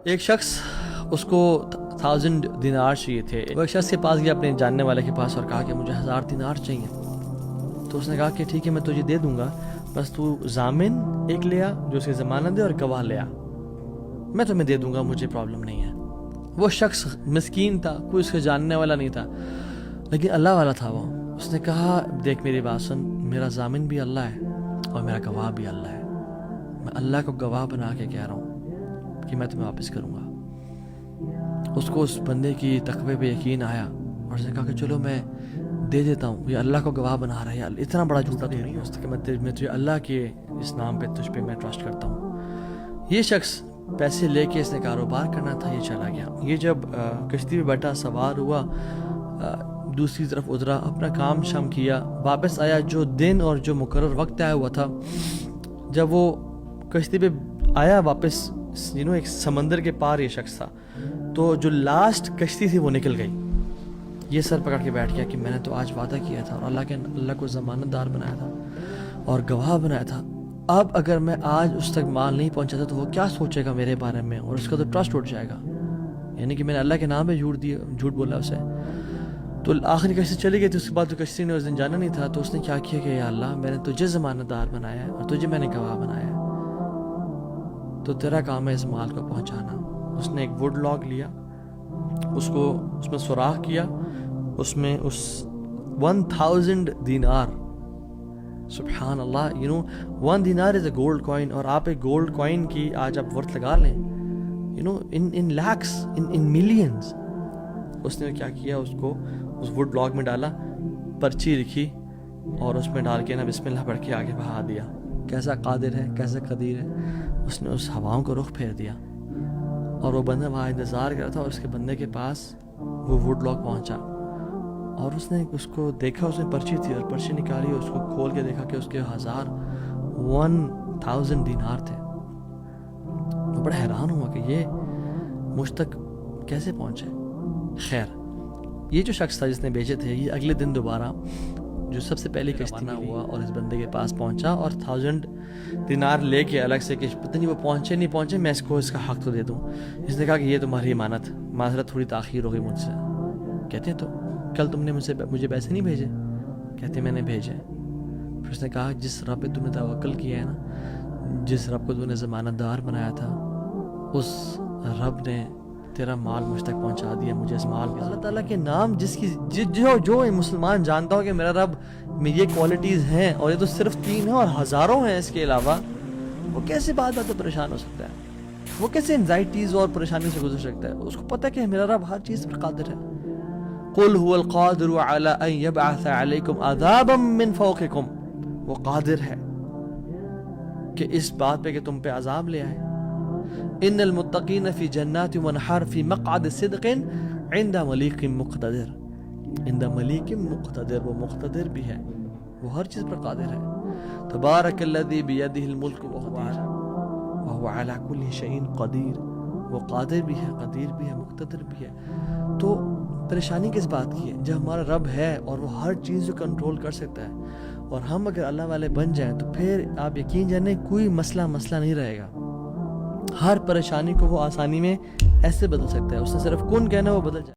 ایک شخص اس کو 1000 دینار چاہیے تھے. وہ ایک شخص کے پاس گیا اپنے جاننے والے کے پاس اور کہا کہ مجھے 1000 دینار چاہیے. تو اس نے کہا کہ ٹھیک ہے میں تجھے دے دوں گا، بس تو ضامن ایک لے آ جو اسے ضمانت دے اور گواہ لے آ، میں تمہیں دے دوں گا، مجھے پرابلم نہیں ہے. وہ شخص مسکین تھا، کوئی اس کے جاننے والا نہیں تھا، لیکن اللہ والا تھا. وہ اس نے کہا دیکھ میری بات سن، میرا ضامن بھی اللہ ہے اور میرا گواہ بھی اللہ ہے، میں اللہ کو گواہ بنا کے کہہ رہا ہوں کہ میں تمہیں واپس کروں گا. اس کو اس بندے کی تقوی پہ یقین آیا اور اس نے کہا کہ چلو میں دے دیتا ہوں، یہ اللہ کو گواہ بنا رہا ہے، اتنا بڑا جھوٹا تو نہیں ہے. اس کہ میں تجھے اللہ کے اس نام پہ تجھ پہ میں ٹرسٹ کرتا ہوں. یہ شخص پیسے لے کے اس نے کاروبار کرنا تھا، یہ چلا گیا. یہ جب کشتی پہ بیٹھا سوار ہوا، دوسری طرف اترا، اپنا کام شام کیا، واپس آیا. جو دن اور جو مقرر وقت آیا ہوا تھا، جب وہ کشتی پہ آیا واپس، ایک سمندر کے پار یہ شخص تھا، تو جو لاسٹ کشتی تھی وہ نکل گئی. یہ سر پکڑ کے بیٹھ گیا کہ میں نے تو آج وعدہ کیا تھا اور اللہ کو ضمانت دار بنایا تھا اور گواہ بنایا تھا. اب اگر میں آج اس تک مال نہیں پہنچاتا تو وہ کیا سوچے گا میرے بارے میں، اور اس کا تو ٹرسٹ اٹھ جائے گا، یعنی کہ میں نے اللہ کے نام پہ جھوٹ بولا اسے. تو آخری کشتی چلی گئی تھی. اس کے بعد تو کشتی نے اس دن جانا نہیں تھا، تو اس نے کیا کیا کہ یا اللہ میں نے تجھے ضمانت دار بنایا ہے اور تجھے میں نے گواہ بنایا ہے، تو تیرا کام ہے اس مال کو پہنچانا. اس نے ایک ووڈ لاگ لیا، اس میں سوراخ کیا، اس میں 1000 دینار. سبحان اللہ، 1 دینار از اے گولڈ کوائن. اور آپ ایک گولڈ کوائن کی آج آپ ورتھ لگا لیں، ان لیکس، ان ملینز. اس نے کیا کیا، اس کو اس ووڈ لاگ میں ڈالا، پرچی لکھی اور اس میں ڈال کے نا بسم اللہ پڑھ کے آگے بہا دیا. کیسا قادر ہے، کیسا قدیر ہے. اس نے اس ہواؤں کو رخ پھیر دیا اور وہ بندہ وہاں انتظار کر رہا تھا، اور اس کے بندے کے پاس وہ ووڈ لاگ پہنچا اور اس نے اس کو دیکھا. اس میں پرچی تھی اور پرچی نکالی، اس کو کھول کے دیکھا کہ اس کے 1000 دینار تھے. وہ بڑا حیران ہوا کہ یہ مجھ تک کیسے پہنچے. خیر، یہ جو شخص تھا جس نے بیچے تھے، یہ اگلے دن دوبارہ جو سب سے پہلی کشتی میں ہوا اور اس بندے کے پاس پہنچا اور 1000 دینار لے کے الگ سے کہ پتہ نہیں وہ پہنچے نہیں پہنچے، میں اس کو اس کا حق تو دے دوں. اس نے کہا کہ یہ تمہاری امانت، معذرت تھوڑی تاخیر ہو گئی مجھ سے. کہتے ہیں تو کل تم نے مجھے پیسے نہیں بھیجے؟ کہتے میں نے بھیجے. پھر اس نے کہا جس رب پہ تم نے توکل کیا ہے نا، جس رب کو تم نے ضمانت دار بنایا تھا، اس رب نے تیرا مال مجھ تک پہنچا دیا. مجھے اس مال اللہ تعالیٰ کے نام جو مسلمان جانتا ہو کہ میرا رب میں یہ کوالٹیز ہیں، اور یہ تو صرف 3 ہیں اور ہزاروں ہیں اس کے علاوہ، وہ کیسے بات تو پریشان ہو سکتا ہے؟ وہ کیسے انزائٹیز اور پریشانی سے گزر سکتا ہے؟ اس کو پتہ ہے کہ میرا رب ہر چیز پر قادر ہے. قل هو القادر على ان يبعث عليكم عذابا من فوقكم. وہ قادر ہے کہ اس بات پہ کہ تم پہ عذاب لے آئے. ان المتقین فی جنات ونہر فی مقعد صدق عند ملیک مقتدر. عند ملیک مقتدر، وہ مقتدر بھی ہے، وہ ہر چیز پر قادر ہے. تبارک الذی بیدہ الملک وهو علی کل شیء قدیر. وہ قادر بھی ہے، قدیر بھی ہے، مقتدر بھی ہے. تو پریشانی کس بات کی ہے جب ہمارا رب ہے اور وہ ہر چیز کو کنٹرول کر سکتا ہے، اور ہم اگر اللہ والے بن جائیں تو پھر آپ یقین جانیں کوئی مسئلہ نہیں رہے گا. ہر پریشانی کو وہ آسانی میں ایسے بدل سکتا ہے. اس نے صرف کن کہنا وہ بدل جائے.